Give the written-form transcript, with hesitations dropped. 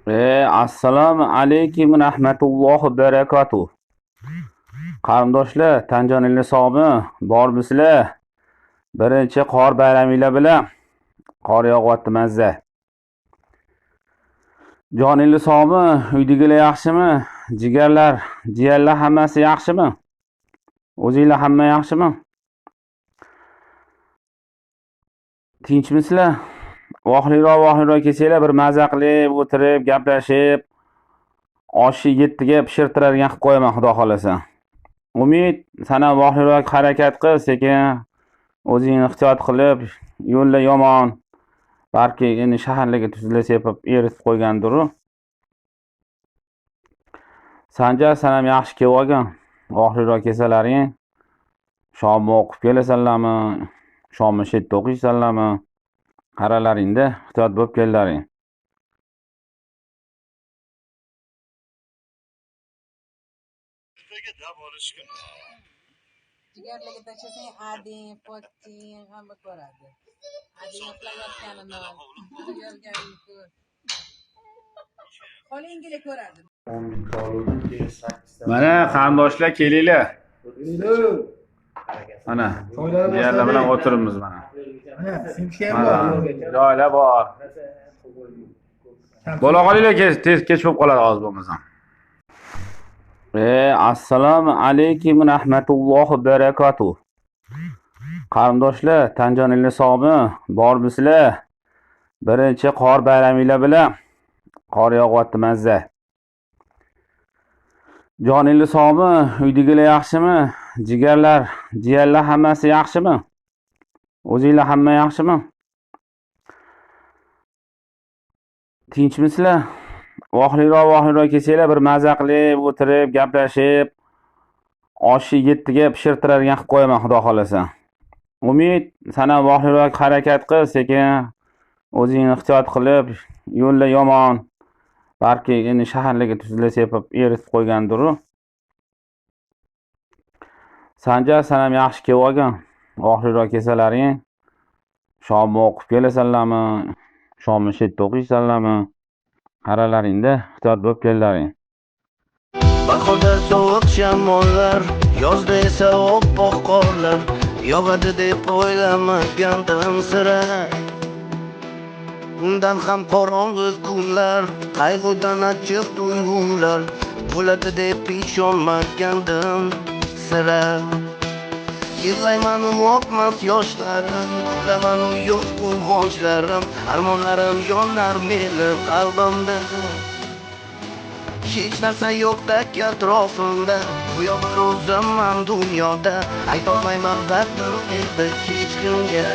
Assalomu alaykum rahmatullohi barakatuh. Qarindoshlar, tan joningizni sog'mi? Borbisizlar? Birinchi qor bayraminglar bilan. Qor yog'yapti mazza. Joningiz sog'mi? Uydagilar yaxshimi? Jigarlar hammasi yaxshimi? O'zingizlar hamma yaxshimi? Tinchmisizlar? Vohliroq kelsanglar, bir maza qilib, o'tirib, gaplashib, oshni 7ga pishirtiradigan qilib qo'yaman, xudo xolasa. Umid, sana vohliroq harakat qil, sekin o'zingni ehtiyot qilib, yo'llar yomon. Balki endi shaharlarga tuzla sepib eritib qo'ygandir-u. Sanjar, sen ham yaxshi kelib olgan. Vohliroq kelsalaring, shomni o'qib kelasanlarmi? Shomni shetda o'qiysanlarmi? Qaralaringda, ehtiyot bo'lib kellaring. Jigarlarga tashlasang ading, pochching hamma ko'radi. Ading uxlayotganini, yurganini ko'r. Qo'lingizga ko'radi. Mana qarindoshlar kelinglar. Mana jigarlar bilan o'tiribmiz mana. Joylar bor. Bo'la qolinglar, kech bo'lib qoladi hozir bo'lmasam. Assalomu alaykum rahmatullohi barakatuh. Qarindoshlar, tan joningizni sog'mi? Borbisizlar? Birinchi qor bayraminglar bilan. Qor yog'yapti mazza. Joningiz sog'mi? Uydagilar yaxshimi? Jigarlar hammasi yaxshimi? O'zingizlar hamma yaxshimi? Tinchmisizlar? Vohliroq kelsanglar, bir maza qilib, o'tirib, gaplashib, oshni 7ga pishirtiradigan qilib qo'yaman, xudo xolasa. Umid, sana vohliroq harakat qil, sekin o'zingni ehtiyot qilib, yo'llar yomon. Balki endi shaharlarga tuzla sepib eritib qo'ygandir-u. Sanjar, sen ham yaxshi kelib olgan. Vohliroq kelsalaring, shomni o'qib kelasanlarmi? Shomni shetda o'qiysanlarmi? Qaralaringda, ehtiyot bo'lib kellaring. Bahorda sovuq shamollar, yozda esa oppoq qorlar yog'adi deb o'ylamagandim sira. Undan ham qorong'u kunlar, qayg'udan achchiq tuyg'ular bo'ladi deb ishonmagandim sira. Yig'layman oqmas yoshlarim, uxlaman yo'q quvonchlarim, armonlarim yonar meni qalbimda. Hech narsa yo'qdek atrofimda, bu yo'q o'zimman dunyoda, aytolmayman dardimni hech kimga.